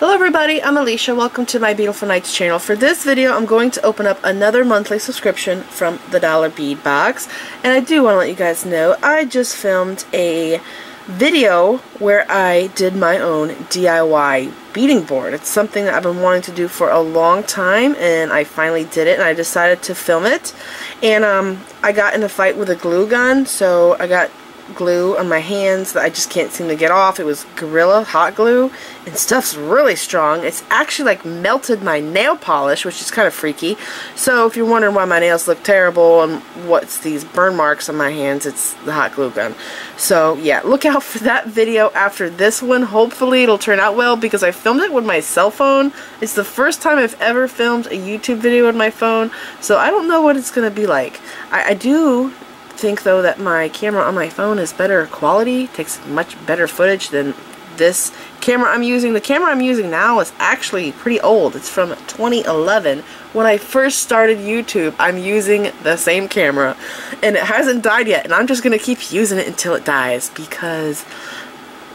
Hello everybody, I'm Alicia. Welcome to my Beadifulnights channel. For this video, I'm going to open up another monthly subscription from the Dollar Bead Box. And I do want to let you guys know, I just filmed a video where I did my own DIY beading board. It's something that I've been wanting to do for a long time, and I finally did it, and I decided to film it. And I got in a fight with a glue gun, so I got glue on my hands that I just can't seem to get off. It was Gorilla hot glue, and stuff's really strong. It's actually like melted my nail polish, which is kind of freaky. So if you're wondering why my nails look terrible and what's these burn marks on my hands, it's the hot glue gun. So yeah, look out for that video after this one. Hopefully it'll turn out well because I filmed it with my cell phone. It's the first time I've ever filmed a YouTube video with my phone, so I don't know what it's gonna be like. I do think though that my camera on my phone is better quality, takes much better footage than this camera I'm using. The camera I'm using now is actually pretty old. It's from 2011. When I first started YouTube, I'm using the same camera and it hasn't died yet, and I'm just gonna keep using it until it dies because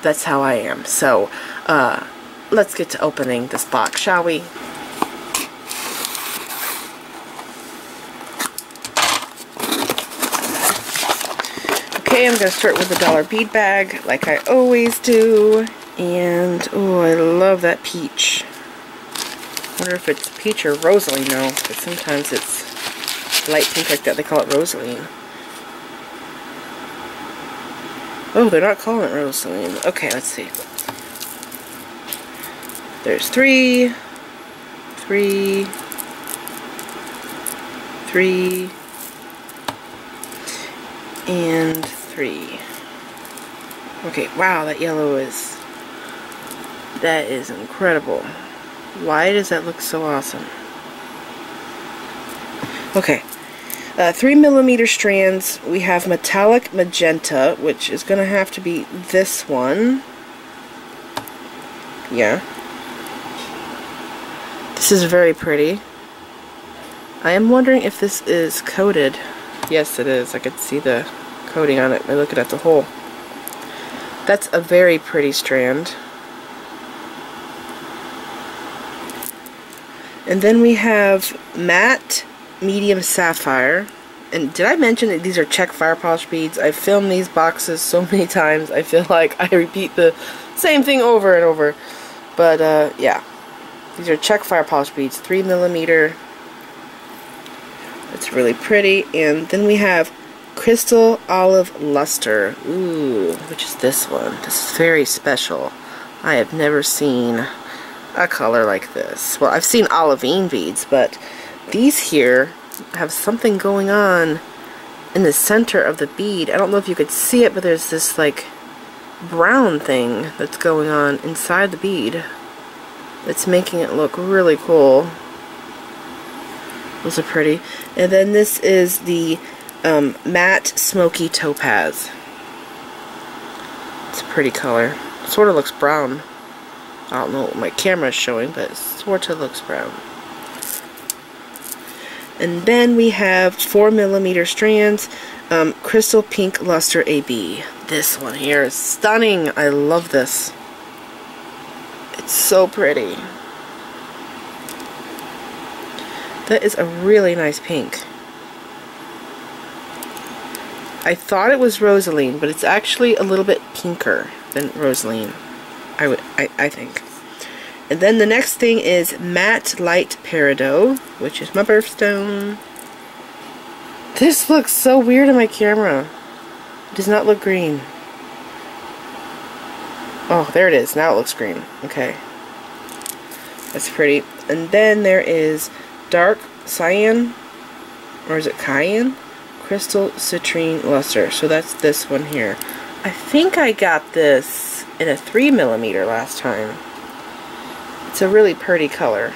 that's how I am. So let's get to opening this box, shall we? Okay, I'm going to start with the Dollar Bead Bag, like I always do. And, oh, I love that peach. I wonder if it's peach or rosaline, though, but sometimes it's light pink like that. They call it rosaline. Oh, they're not calling it rosaline. Okay, let's see. There's three, and 3. Okay, wow, that yellow is, that is incredible. Why does that look so awesome? Okay, 3mm strands. We have metallic magenta, which is gonna have to be this one. Yeah. This is very pretty. I am wondering if this is coated. Yes, it is. I could see the coating on it by looking at the hole. That's a very pretty strand. And then we have matte medium sapphire. And did I mention that these are Czech fire polish beads? I've filmed these boxes so many times, I feel like I repeat the same thing over and over. But yeah, these are Czech fire polish beads, 3mm. It's really pretty. And then we have Crystal Olive Luster. Ooh, which is this one. This is very special. I have never seen a color like this. Well, I've seen olivine beads, but these here have something going on in the center of the bead. I don't know if you could see it, but there's this like brown thing that's going on inside the bead that's making it look really cool. Those are pretty. And then this is the matte smoky topaz. It's a pretty color. Sort of looks brown. I don't know what my camera is showing, but it sort of looks brown. And then we have 4mm strands, Crystal Pink Luster AB. This one here is stunning. I love this. It's so pretty. That is a really nice pink. I thought it was rosaline, but it's actually a little bit pinker than rosaline, I think. And then the next thing is Matte Light Peridot, which is my birthstone. This looks so weird on my camera. It does not look green. Oh, there it is. Now it looks green. Okay. That's pretty. And then there is Dark Cyan, or is it Cayenne? Crystal Citrine Luster. So that's this one here. I think I got this in a 3mm last time. It's a really pretty color.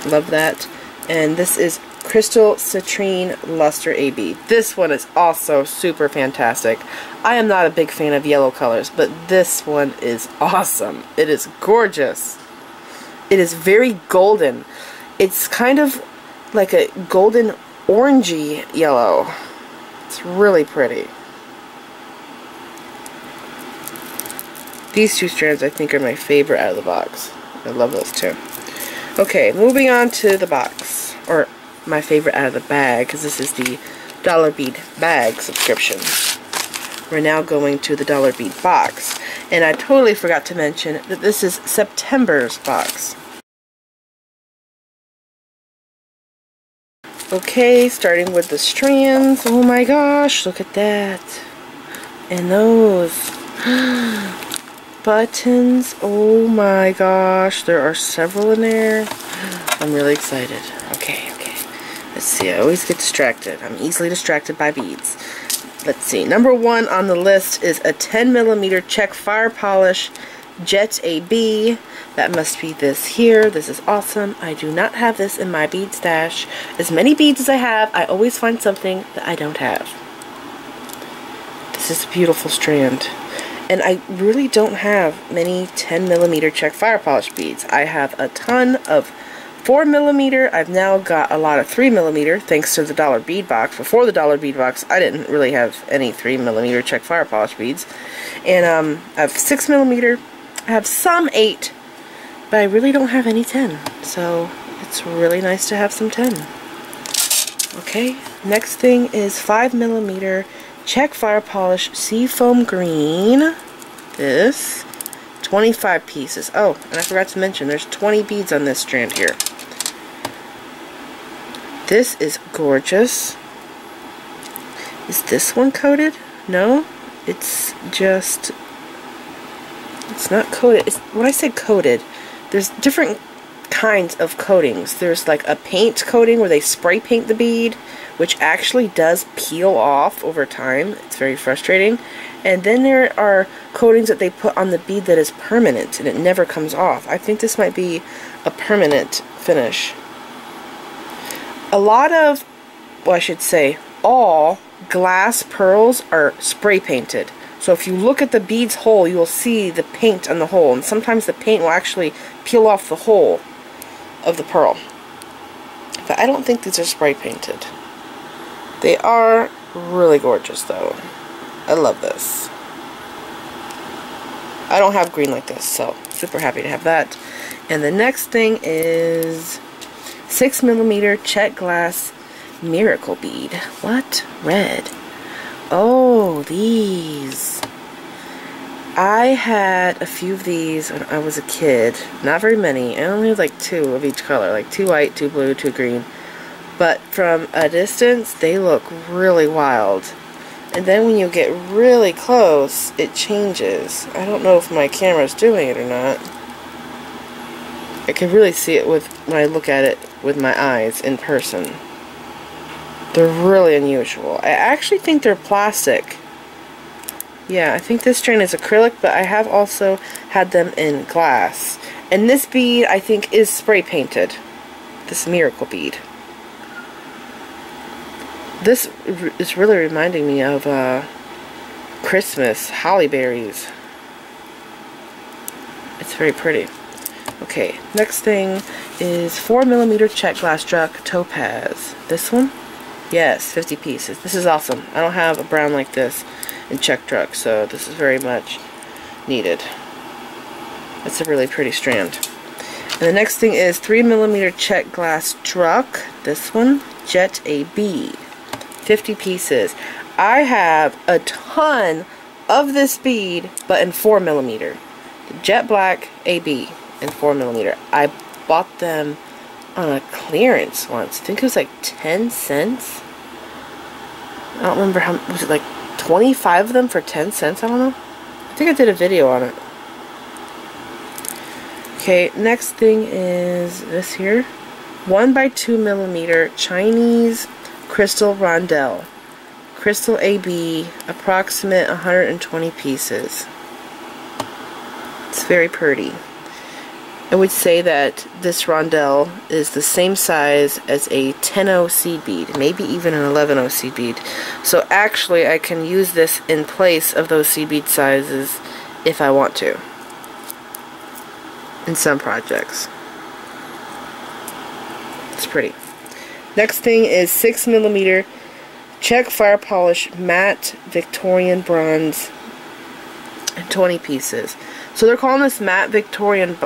Love that. And this is Crystal Citrine Luster AB. This one is also super fantastic. I am not a big fan of yellow colors, but this one is awesome. It is gorgeous. It is very golden. It's kind of like a golden orangey yellow. It's really pretty. These two strands I think are my favorite out of the box. I love those two. Okay, moving on to the box, or my favorite out of the bag, because this is the Dollar Bead Bag subscription. We're now going to the Dollar Bead box, and I totally forgot to mention that this is September's box. Okay, starting with the strands. Oh my gosh, look at that. And those buttons. Oh my gosh, there are several in there. I'm really excited. Okay. Let's see, I always get distracted. I'm easily distracted by beads. Let's see, number 1 on the list is a 10mm Czech fire polish Jet AB. That must be this here. This is awesome. I do not have this in my bead stash. As many beads as I have, I always find something that I don't have. This is a beautiful strand. And I really don't have many 10mm Czech fire polish beads. I have a ton of 4mm. I've now got a lot of 3mm thanks to the Dollar Bead box. Before the Dollar Bead box, I didn't really have any 3mm Czech fire polish beads. And I have 6mm. I have some 8, but I really don't have any 10. So it's really nice to have some 10. Okay, next thing is 5mm Czech fire polish Seafoam Green. This 25 pieces. Oh, and I forgot to mention there's 20 beads on this strand here. This is gorgeous. Is this one coated? No, it's just, it's not coated. It's, when I say coated, there's different kinds of coatings. There's like a paint coating where they spray paint the bead, which actually does peel off over time. It's very frustrating. And then there are coatings that they put on the bead that is permanent and it never comes off. I think this might be a permanent finish. A lot of, well, I should say, all glass pearls are spray painted. So if you look at the bead's hole, you will see the paint on the hole. And sometimes the paint will actually peel off the hole of the pearl. But I don't think these are spray painted. They are really gorgeous though. I love this. I don't have green like this, so super happy to have that. And the next thing is 6mm Czech glass miracle bead. What? Red. Oh, these. I had a few of these when I was a kid. Not very many. I only had like 2 of each color. Like 2 white, 2 blue, 2 green. But from a distance, they look really wild. And then when you get really close, it changes. I don't know if my camera's doing it or not. I can really see it with when I look at it with my eyes in person. They're really unusual. I actually think they're plastic. Yeah, I think this strand is acrylic, but I have also had them in glass. And this bead, I think, is spray painted. This miracle bead. This is really reminding me of Christmas, holly berries. It's very pretty. Okay, next thing is 4mm Czech glass truck topaz. This one? Yes, 50 pieces. This is awesome. I don't have a brown like this in Czech truck, so this is very much needed. It's a really pretty strand. And the next thing is 3mm Czech glass truck. This one, Jet AB. 50 pieces. I have a ton of this bead, but in 4mm. The Jet Black AB in 4mm. I bought them on a clearance once. I think it was like 10 cents. I don't remember how, was it like 25 of them for 10 cents? I don't know. I think I did a video on it. Okay, next thing is this here. 1x2mm Chinese crystal rondelle. Crystal AB, approximate 120 pieces. It's very pretty. I would say that this rondelle is the same size as a 10-0 seed bead, maybe even an 11-0 seed bead. So actually I can use this in place of those seed bead sizes if I want to, in some projects. It's pretty. Next thing is 6mm Czech fire polish matte Victorian bronze, 20 pieces. So they're calling this matte Victorian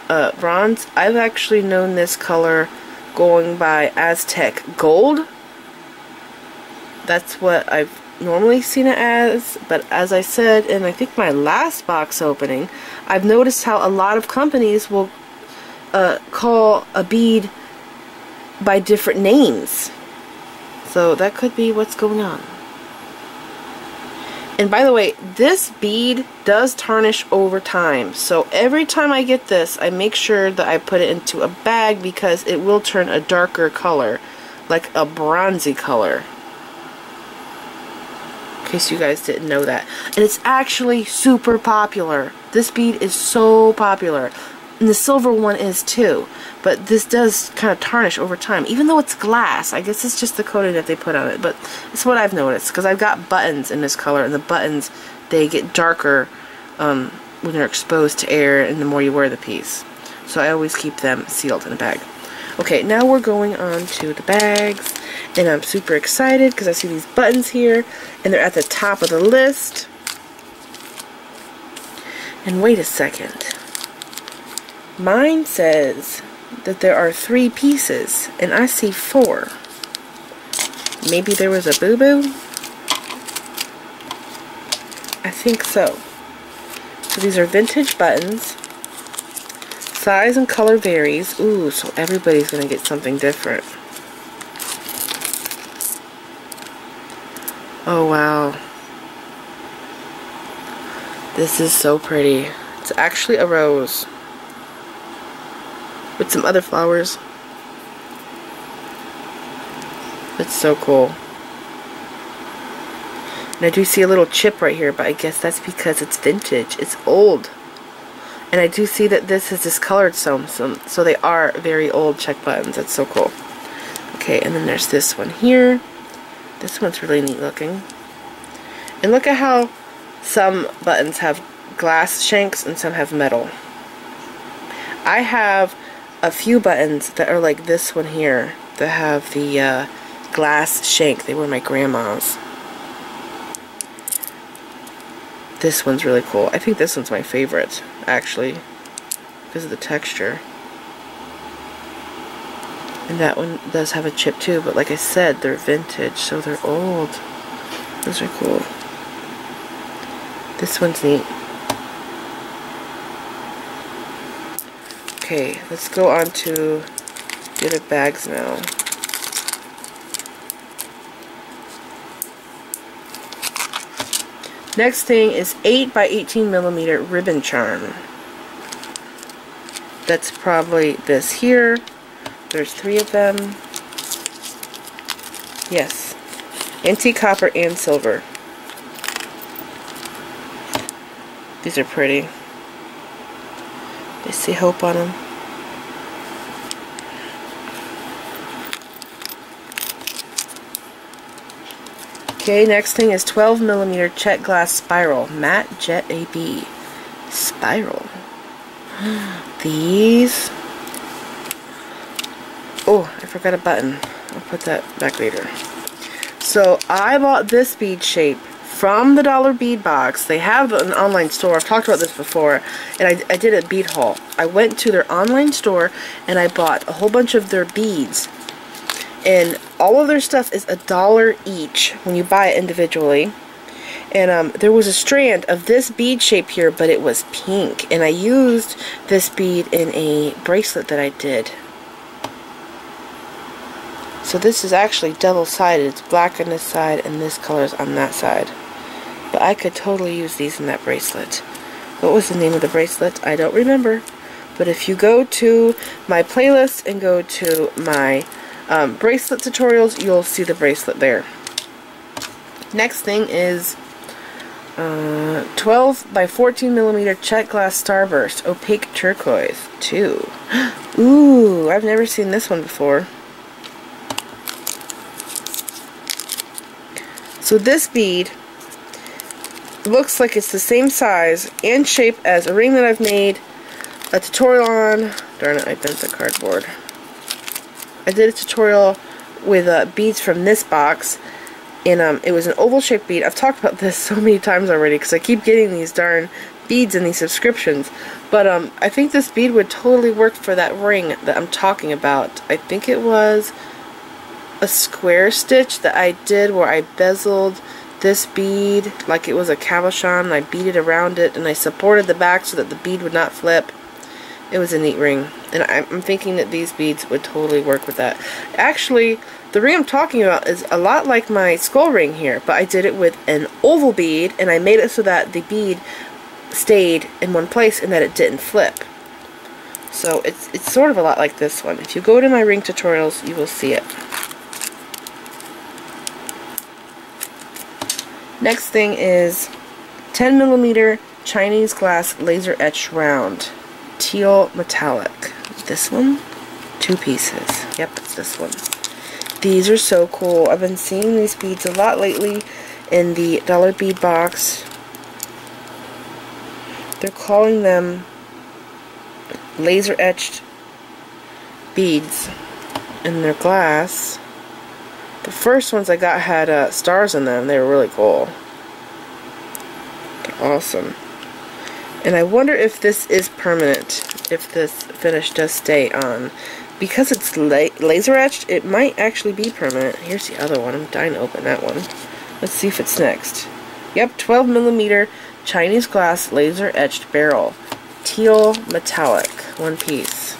bronze. I've actually known this color going by Aztec Gold. That's what I've normally seen it as, but as I said in I think my last box opening, I've noticed how a lot of companies will call a bead by different names. So that could be what's going on. And by the way, this bead does tarnish over time. So every time I get this, I make sure that I put it into a bag because it will turn a darker color, like a bronzy color. In case you guys didn't know that. And it's actually super popular. This bead is so popular. And the silver one is too. But this does kind of tarnish over time. Even though it's glass. I guess it's just the coating that they put on it. But it's what I've noticed. Because I've got buttons in this color. And the buttons, they get darker when they're exposed to air. And the more you wear the piece. So I always keep them sealed in a bag. Okay, now we're going on to the bags. And I'm super excited because I see these buttons here. And they're at the top of the list. And wait a second. Mine says that there are 3 pieces, and I see 4. Maybe there was a boo-boo? I think so. So these are vintage buttons. Size and color varies. Ooh, so everybody's going to get something different. Oh, wow. This is so pretty. It's actually a rose. With some other flowers. It's so cool. And I do see a little chip right here, but I guess that's because it's vintage. It's old. And I do see that this is discolored some, so they are very old Czech buttons. That's so cool. Okay, and then there's this one here. This one's really neat looking. And look at how some buttons have glass shanks and some have metal. I have a few buttons that are like this one here that have the glass shank. They were my grandma's. This one's really cool. I think this one's my favorite, actually, because of the texture. And that one does have a chip too, but like I said, they're vintage, so they're old. Those are cool. This one's neat. Okay, let's go on to the other bags now. Next thing is 8 by 18 millimeter ribbon charm. That's probably this here. There's 3 of them. Yes. Antique copper and silver. These are pretty. They say hope on them. Okay, next thing is 12 millimeter Czech glass spiral. Matte Jet AB. Spiral. These. Oh, I forgot a button. I'll put that back later. So, I bought this bead shape from the Dollar Bead Box. They have an online store. I've talked about this before. And I did a bead haul. I went to their online store and I bought a whole bunch of their beads. And all of their stuff is $1 each when you buy it individually. And there was a strand of this bead shape here, but it was pink. And I used this bead in a bracelet that I did. So this is actually double-sided. It's black on this side and this color is on that side. But I could totally use these in that bracelet. What was the name of the bracelet? I don't remember. But if you go to my playlist and go to my bracelet tutorials, you'll see the bracelet there. Next thing is 12 by 14 millimeter Czech glass starburst opaque turquoise 2. Ooh, I've never seen this one before. So this bead looks like it's the same size and shape as a ring that I've made a tutorial on. Darn it, I bent the cardboard. I did a tutorial with beads from this box, and it was an oval shaped bead. I've talked about this so many times already because I keep getting these darn beads in these subscriptions. But I think this bead would totally work for that ring that I'm talking about. I think it was a square stitch that I did where I bezeled this bead like it was a cabochon, and I beaded around it, and I supported the back so that the bead would not flip. It was a neat ring, and I'm thinking that these beads would totally work with that. Actually, the ring I'm talking about is a lot like my skull ring here, but I did it with an oval bead, and I made it so that the bead stayed in one place and that it didn't flip. So it's sort of a lot like this one. If you go to my ring tutorials, you will see it. Next thing is 10mm Chinese glass laser etched round, teal metallic. This one, 2 pieces. Yep, it's this one. These are so cool. I've been seeing these beads a lot lately in the dollar bead box. They're calling them laser etched beads, and they're glass. The first ones I got had stars in them. They were really cool. They're awesome. And I wonder if this is permanent, if this finish does stay on. Because it's laser etched, it might actually be permanent. Here's the other one. I'm dying to open that one. Let's see if it's next. Yep, 12mm Chinese glass laser etched barrel, teal metallic, 1 piece.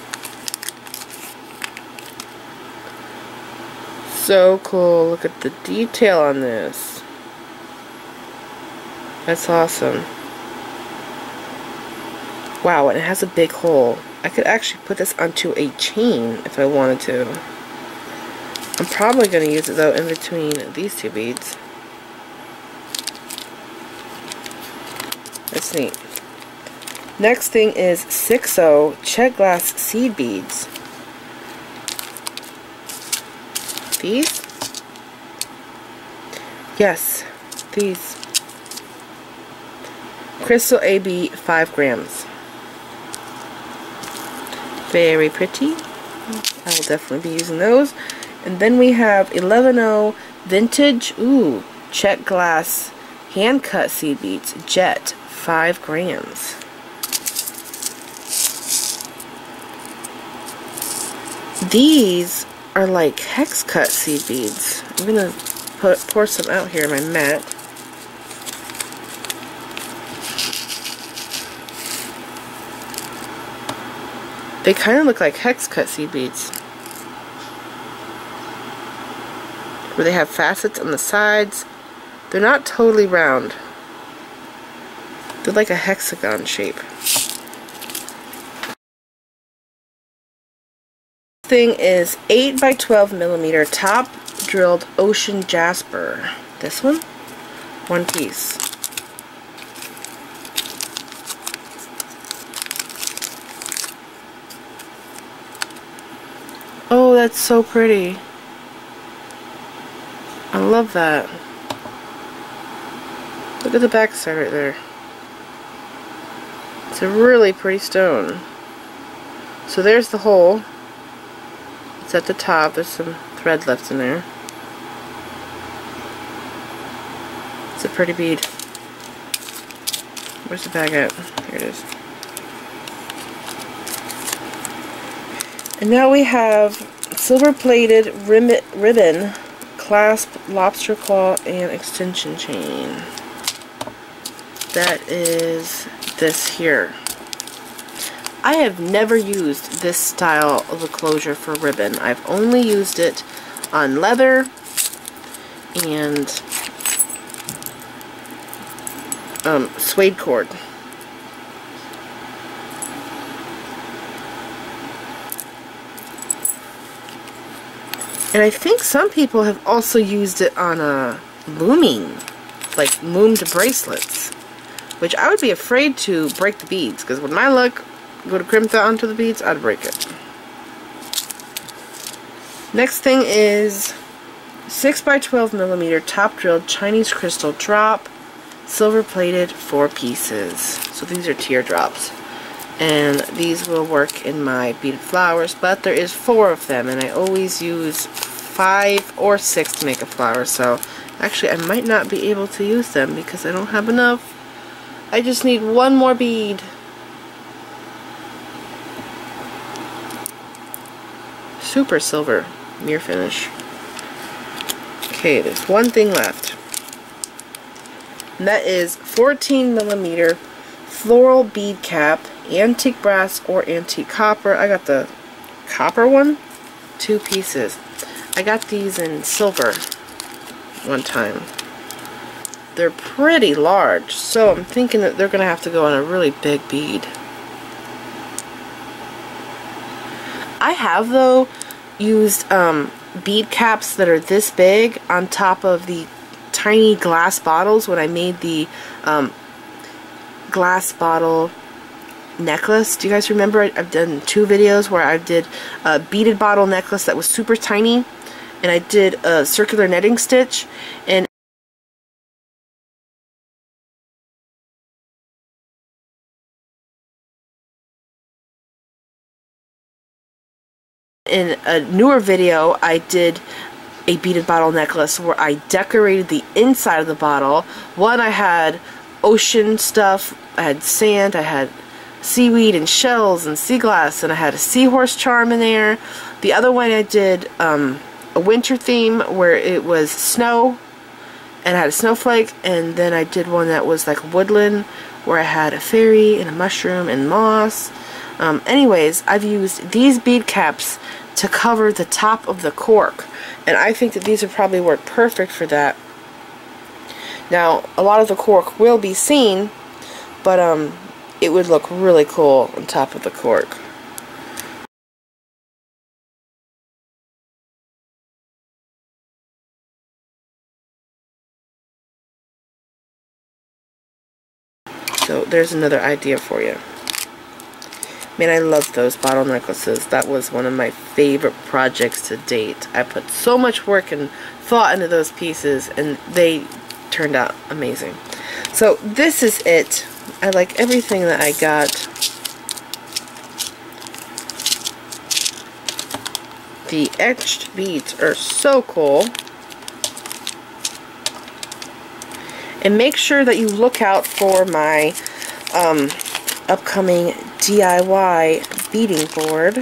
So cool. Look at the detail on this. That's awesome. Wow, and it has a big hole. I could actually put this onto a chain if I wanted to. I'm probably going to use it though in between these 2 beads. That's neat. Next thing is 6/0 Czech glass seed beads. These? Yes, these. Crystal AB 5 grams. Very pretty. I will definitely be using those. And then we have 11/0 vintage, Czech glass hand cut seed beads, jet, 5 grams. These are like hex cut seed beads. I'm gonna pour some out here in my mat. They kind of look like hex cut seed beads, where they have facets on the sides. They're not totally round. They're like a hexagon shape. Thing is 8x12mm top drilled ocean jasper. This one, 1 piece. Oh, that's so pretty. I love that. Look at the back side right there. It's a really pretty stone. So there's the hole. It's at the top. There's some thread left in there. It's a pretty bead. Where's the bag at? Here it is. And now we have silver-plated ribbon, clasp, lobster claw, and extension chain. That is this here. I have never used this style of a closure for ribbon. I've only used it on leather and suede cord. And I think some people have also used it on looming, like loomed bracelets, which I would be afraid to break the beads, because with my luck, go to crimp that onto the beads, I'd break it. Next thing is 6x12mm top drilled Chinese crystal drop, silver plated, 4 pieces. So these are teardrops. And these will work in my beaded flowers, but there is 4 of them, and I always use 5 or 6 to make a flower, so actually I might not be able to use them because I don't have enough I just need one more bead. Super silver mirror finish. Okay, there's one thing left. And that is 14mm floral bead cap, antique brass or antique copper. I got the copper one, 2 pieces. I got these in silver one time. They're pretty large, so I'm thinking that they're gonna have to go on a really big bead. I have though used bead caps that are this big on top of the tiny glass bottles when I made the glass bottle necklace. Do you guys remember? I've done 2 videos where I did a beaded bottle necklace that was super tiny, and I did a circular netting stitch, and in a newer video I did a beaded bottle necklace where I decorated the inside of the bottle. One, I had ocean stuff, I had sand, I had seaweed and shells and sea glass, and I had a seahorse charm in there. The other one I did a winter theme where it was snow and I had a snowflake, and then I did one that was like woodland where I had a fairy and a mushroom and moss. Anyways, I've used these bead caps to cover the top of the cork, and I think that these would probably work perfect for that. Now, a lot of the cork will be seen, but it would look really cool on top of the cork. So there's another idea for you. Man, I love those bottle necklaces. That was one of my favorite projects to date. I put so much work and thought into those pieces, and they turned out amazing. So this is it. I like everything that I got. The etched beads are so cool. And make sure that you look out for my upcoming DIY beading board.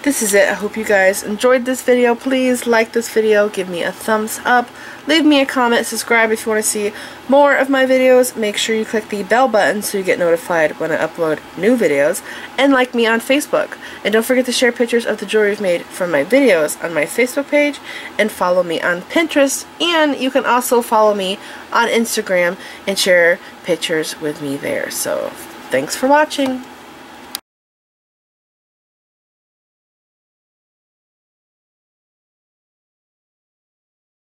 This is it. I hope you guys enjoyed this video. Please like this video, give me a thumbs up, leave me a comment, subscribe if you want to see more of my videos. Make sure you click the bell button so you get notified when I upload new videos, and like me on Facebook. And don't forget to share pictures of the jewelry you've made from my videos on my Facebook page, and follow me on Pinterest, and you can also follow me on Instagram and share pictures with me there. So thanks for watching.